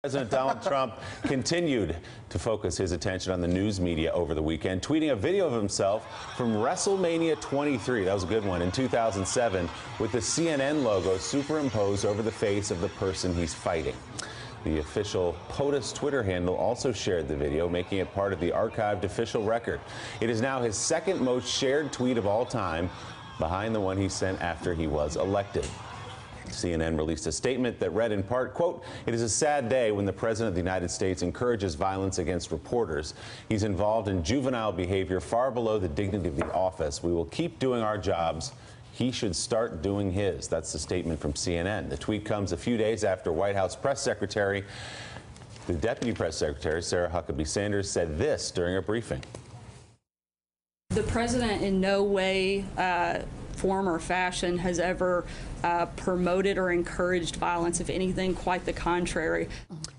President Donald Trump continued to focus his attention on the news media over the weekend, tweeting a video of himself from WrestleMania 23, that was a good one, in 2007, with the CNN logo superimposed over the face of the person he's fighting. The official POTUS Twitter handle also shared the video, making it part of the archived official record. It is now his second most shared tweet of all time, behind the one he sent after he was elected. CNN released a statement that read in part, quote, "It is a sad day when the President of the United States encourages violence against reporters. He's involved in juvenile behavior far below the dignity of the office. We will keep doing our jobs. He should start doing his." That's the statement from CNN. The tweet comes a few days after White House Press Secretary, the Deputy Press Secretary, Sarah Huckabee Sanders, said this during a briefing. The President in no way, form or fashion has ever promoted or encouraged violence. If anything, quite the contrary.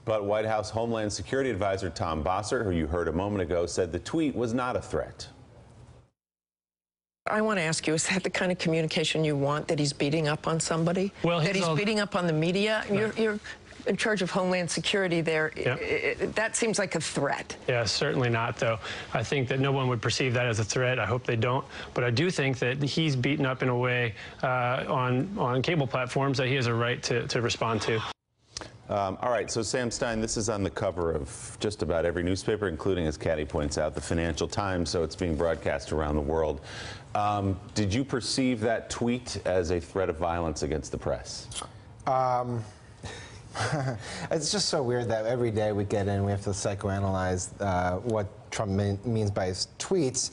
But White House Homeland Security Advisor Tom Bossert, who you heard a moment ago, said the tweet was not a threat. I want to ask you, is that the kind of communication you want, that he's beating up on somebody? Well, that he's beating up on the media? No. You're in charge of Homeland Security there. Yep. That seems like a threat. Yeah, certainly not, though. I think that no one would perceive that as a threat. I hope they don't. But I do think that he's beaten up in a way on cable platforms that he has a right to respond to. All right, so Sam Stein, this is on the cover of just about every newspaper, including, as Caddy points out, the Financial Times, so it's being broadcast around the world. Did you perceive that tweet as a threat of violence against the press? It's just so weird that every day we get in, we have to psychoanalyze what Trump means by his tweets.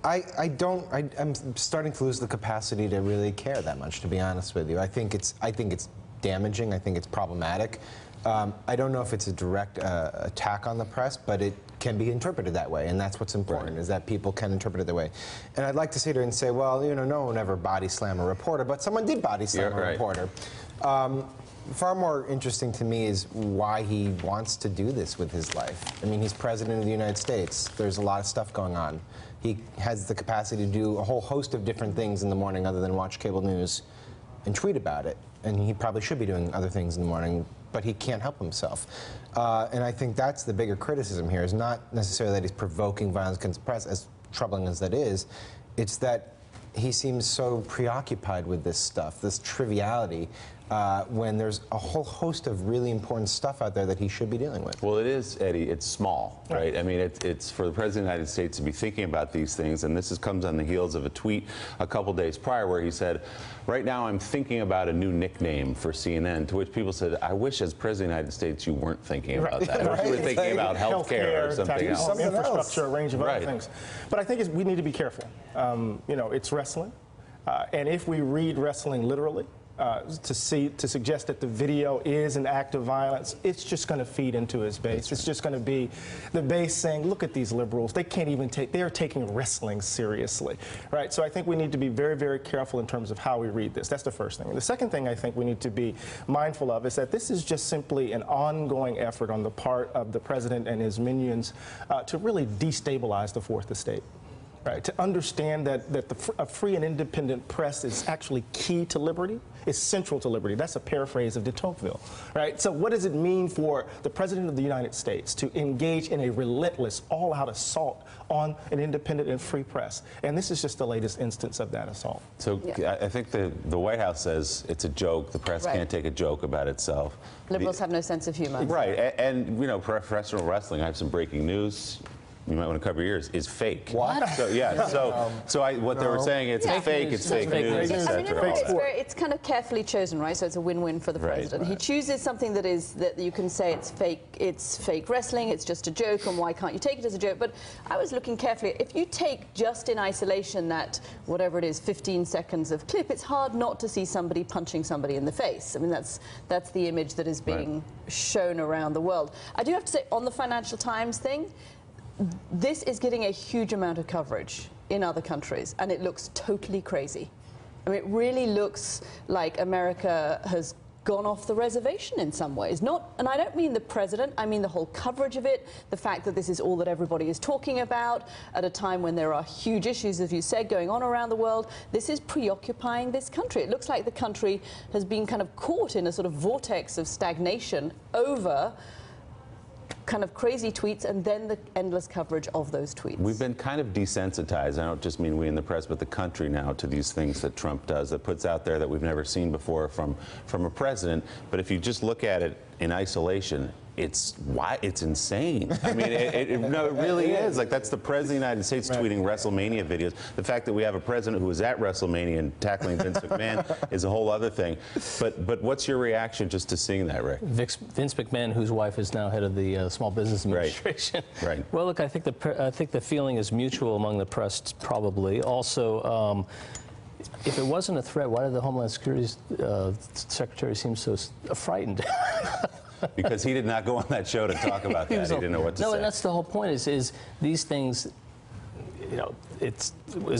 I'm starting to lose the capacity to really care that much, to be honest with you. I think it's damaging. I think it's problematic. I don't know if it's a direct attack on the press, but it can be interpreted that way, and that's what's important, right, is that people can interpret it that way. And I'd like to sit here and say, well, you know, no one ever body slam a reporter, but someone did body slam a reporter. Far more interesting to me is why he wants to do this with his life. I mean, he's president of the United States. There's a lot of stuff going on. He has the capacity to do a whole host of different things in the morning other than watch cable news and tweet about it. And he probably should be doing other things in the morning, but he can't help himself. And I think that's the bigger criticism here, is not necessarily that he's provoking violence against the press, as troubling as that is. It's that he seems so preoccupied with this stuff, this triviality, when there's a whole host of really important stuff out there that he should be dealing with. Well, it is, Eddie, it's small, right? I mean, it's for the President of the United States to be thinking about these things, and this comes on the heels of a tweet a couple days prior where he said, right now I'm thinking about a new nickname for CNN, to which people said, I wish as President of the United States you weren't thinking about that. I wish you were thinking about health care or something else. Infrastructure, a range of other things. But I think we need to be careful. You know, it's wrestling, and if we read wrestling literally, to suggest that the video is an act of violence, it's just going to feed into his base. It's just going to be the base saying, look at these liberals. They can't even they're taking wrestling seriously, right? So I think we need to be very, very careful in terms of how we read this. That's the first thing. The second thing I think we need to be mindful of is that this is just simply an ongoing effort on the part of the president and his minions to really destabilize the fourth estate. Right, to understand that a free and independent press is actually key to liberty, is central to liberty. That's a paraphrase of de Tocqueville, right? So what does it mean for the President of the United States to engage in a relentless, all-out assault on an independent and free press? And this is just the latest instance of that assault. So I think the White House says it's a joke. The press can't take a joke about itself. Liberals have no sense of humor. Right, and you know, professional wrestling, I have some breaking news. You might want to cover your ears, is fake. What? So, yeah, what they were saying, it's fake, it's fake news, etc. It's kind of carefully chosen, right? So it's a win-win for the president. He chooses something that you can say it's fake wrestling, it's just a joke, and why can't you take it as a joke? But I was looking carefully. If you take just in isolation that, whatever it is, 15 seconds of clip, it's hard not to see somebody punching somebody in the face. I mean, that's the image that is being shown around the world. I do have to say, on the Financial Times thing, this is getting a huge amount of coverage in other countries, and it looks totally crazy. I mean, it really looks like America has gone off the reservation in some ways. And I don't mean the president, I mean the whole coverage of it, the fact that this is all that everybody is talking about at a time when there are huge issues, as you said, going on around the world. This is preoccupying this country. It looks like the country has been kind of caught in a sort of vortex of stagnation over kind of crazy tweets and then the endless coverage of those tweets. We've been kind of desensitized. I don't just mean we in the press, but the country now, to these things that Trump does, that puts out there that we've never seen before from a president. But if you just look at it in isolation, it's insane. I mean, no, it really is. Like, that's the president of the United States tweeting WrestleMania videos. The fact that we have a president who was at WrestleMania and tackling Vince McMahon is a whole other thing. But what's your reaction just to seeing that, Rick? Vince McMahon, whose wife is now head of the Small Business Administration. Right. Well, look, I think the feeling is mutual among the press, probably. Also, if it wasn't a threat, why did the Homeland Security Secretary seem so frightened? Because he did not go on that show to talk about that. He didn't know what to say. No, and that's the whole point. Is these things, you know, is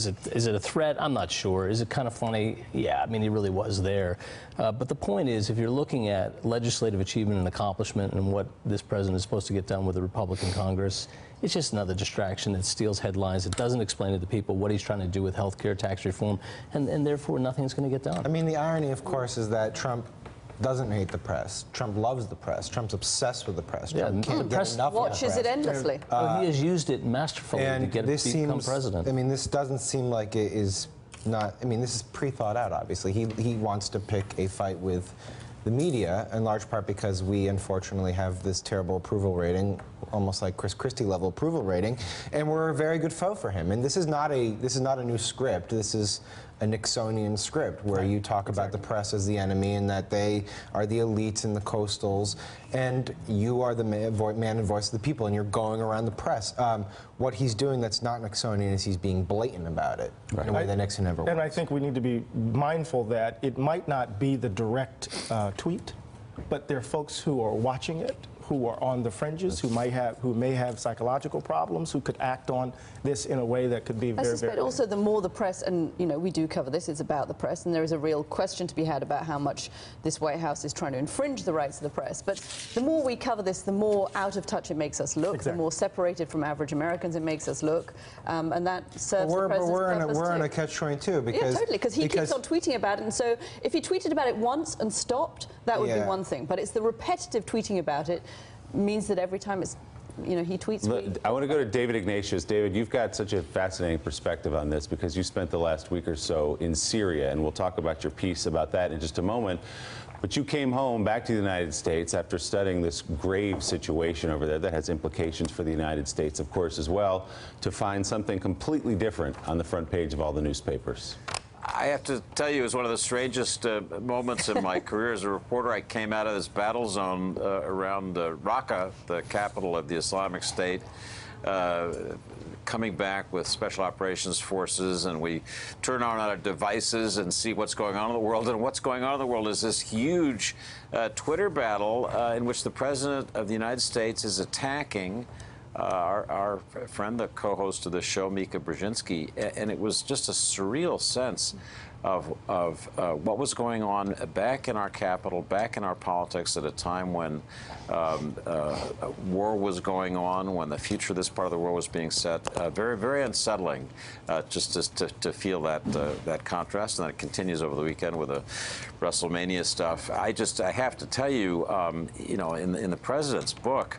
it a threat? I'm not sure. Is it kind of funny? Yeah, I mean, he really was there. But the point is, if you're looking at legislative achievement and accomplishment and what this president is supposed to get done with the Republican Congress, it's just another distraction that steals headlines. It doesn't explain to the people what he's trying to do with health care, tax reform, and therefore nothing's going to get done. I mean, the irony, of course, is that Trump doesn't hate the press. Trump loves the press. Trump's obsessed with the press. Trump can't get enough watches of the press. it endlessly. He has used it masterfully to get it to become president. I mean, this doesn't seem like it is not. I mean, this is pre-thought out. Obviously, he wants to pick a fight with the media, in large part because we unfortunately have this terrible approval rating, almost like Chris Christie level approval rating, and we're a very good foe for him. And this is not a new script. This is a Nixonian script where you talk about the press as the enemy and that they are the elites and the coastals, and you are the man and voice of the people, and you're going around the press. What he's doing that's not Nixonian is he's being blatant about it in a way that Nixon never was. And I think we need to be mindful that it might not be the direct tweet, but there are folks who are watching it, who are on the fringes, who may have psychological problems, who could act on this in a way that could be very, I suspect also the more the press, and you know, we do cover this, it's about the press, and there is a real question to be had about how much this White House is trying to infringe the rights of the press. But the more we cover this, the more out of touch it makes us look, the more separated from average Americans it makes us look, and that serves the president's purpose we're in too. a catch-22 because... Yeah, totally, because he keeps on tweeting about it, and so if he tweeted about it once and stopped, that would be one thing. But it's the repetitive tweeting about it means that every time it's, you know, he tweets. I want to go to David Ignatius. David, you've got such a fascinating perspective on this because you spent the last week or so in Syria, and we'll talk about your piece about that in just a moment. But you came home back to the United States after studying this grave situation over there that has implications for the United States, of course, as well, to find something completely different on the front page of all the newspapers. I have to tell you, it was one of the strangest moments in my career as a reporter. I came out of this battle zone around Raqqa, the capital of the Islamic State, coming back with Special Operations Forces, and we turn on our devices and see what's going on in the world. And what's going on in the world is this huge Twitter battle in which the President of the United States is attacking our friend, the co-host of the show, Mika Brzezinski, and it was just a surreal sense of what was going on back in our capital, back in our politics at a time when war was going on, when the future of this part of the world was being set. Very, very unsettling just to feel that contrast, and that continues over the weekend with the WrestleMania stuff. I have to tell you, you know, in the president's book,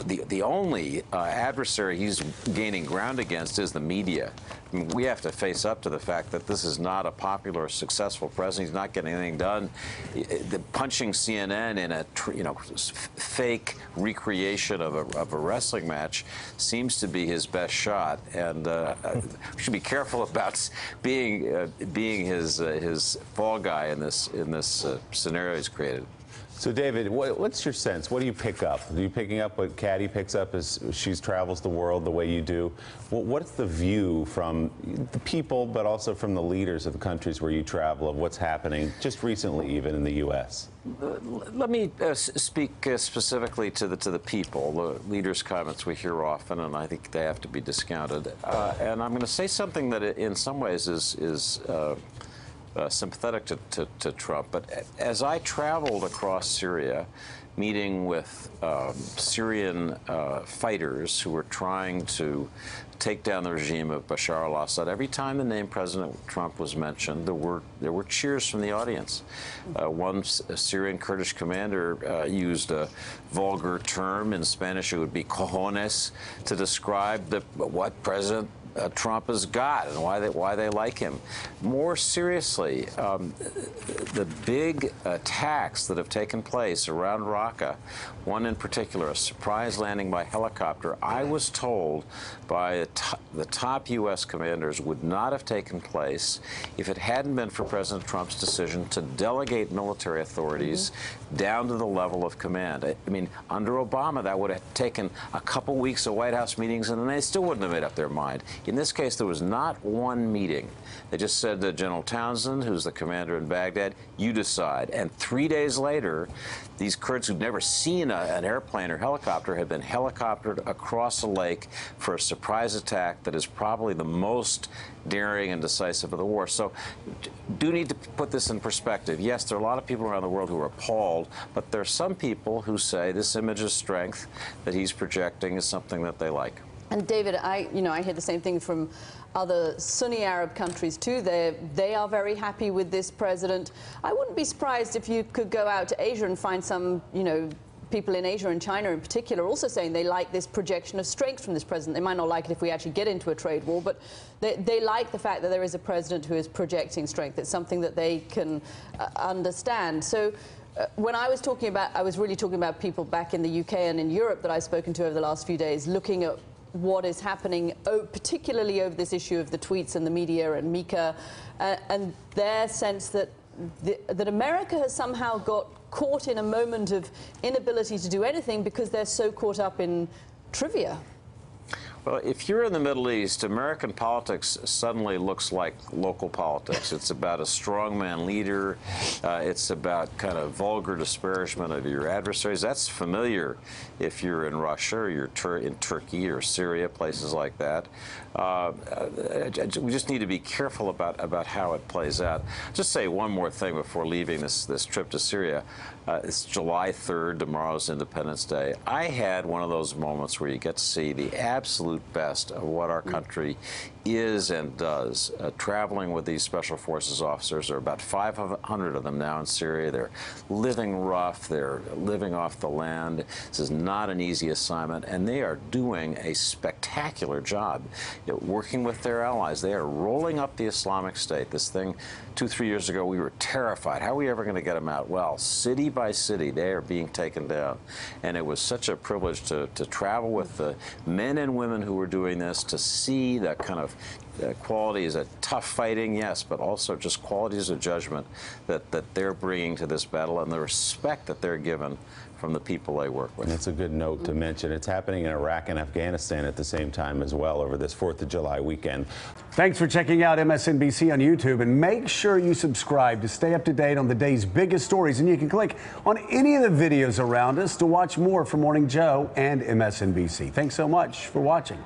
the only adversary he's gaining ground against is the media. I mean, we have to face up to the fact that this is not a popular or successful president. He's not getting anything done. The punching CNN in a fake recreation of a wrestling match seems to be his best shot, and we should be careful about being his fall guy in this scenario he's created. So, David, what's your sense? What do you pick up? Are you picking up what Caddy picks up as she travels the world the way you do? What's the view from the people, but also from the leaders of the countries where you travel, of what's happening just recently, even in the U.S.? Let me speak specifically to the people. The leaders' comments we hear often, and I think they have to be discounted. And I'm going to say something that, in some ways, is sympathetic to Trump. But as I traveled across Syria meeting with Syrian fighters who were trying to take down the regime of Bashar al-Assad. Every time the name President Trump was mentioned, there were cheers from the audience. One Syrian Kurdish commander used a vulgar term. In Spanish, it would be cojones, to describe what President Trump has got and why they like him. More seriously, the big attacks that have taken place around Raqqa, one in particular, a surprise landing by helicopter, I was told by the top U.S. commanders would not have taken place if it hadn't been for President Trump's decision to delegate military authorities down to the level of command. I mean, under Obama, that would have taken a couple weeks of White House meetings, and then they still wouldn't have made up their mind. In this case, there was not one meeting. They just said to General Townsend, who's the commander in Baghdad, you decide. And 3 days later, these Kurds who'd never seen an airplane or helicopter had been helicoptered across a lake for a surprise attack that is probably the most daring and decisive of the war. So do need to put this in perspective. Yes, there are a lot of people around the world who are appalled, but there are some people who say this image of strength that he's projecting is something that they like. And David, I hear the same thing from other Sunni Arab countries too. They are very happy with this president. I wouldn't be surprised if you could go out to Asia and find some, people in Asia and China in particular also saying they like this projection of strength from this president. They might not like it if we actually get into a trade war, but they like the fact that there is a president who is projecting strength. It's something that they can understand. So when I was talking about, I was really talking about people back in the UK and in Europe that I've spoken to over the last few days, looking at what is happening, particularly over this issue of the tweets and the media and Mika, and their sense that that America has somehow got caught in a moment of inability to do anything because they're so caught up in trivia. Well, if you're in the Middle East, American politics suddenly looks like local politics. It's about a strongman leader. It's about kind of vulgar disparagement of your adversaries. That's familiar if you're in Russia or you're in Turkey or Syria, places like that. We just need to be careful about how it plays out. Just say one more thing before leaving this trip to Syria. It's July 3rd, tomorrow's Independence Day. I had one of those moments where you get to see the absolute best of what our country is and does. Traveling with these Special Forces officers, there are about 500 of them now in Syria. They're living rough. They're living off the land. This is not an easy assignment, and they are doing a spectacular job. Working with their allies. They are rolling up the Islamic State. This thing, 2-3 years ago, we were terrified. How are we ever going to get them out? Well, city by city, they are being taken down. And it was such a privilege to travel with the men and women who were doing this, to see that kind of qualities of tough fighting, yes, but also just qualities of judgment that they're bringing to this battle, and the respect that they're given from the people they work with. That's a good note to mention. It's happening in Iraq and Afghanistan at the same time as well over this 4th of July weekend. Thanks for checking out MSNBC on YouTube, and make sure you subscribe to stay up to date on the day's biggest stories. And you can click on any of the videos around us to watch more from Morning Joe and MSNBC. Thanks so much for watching.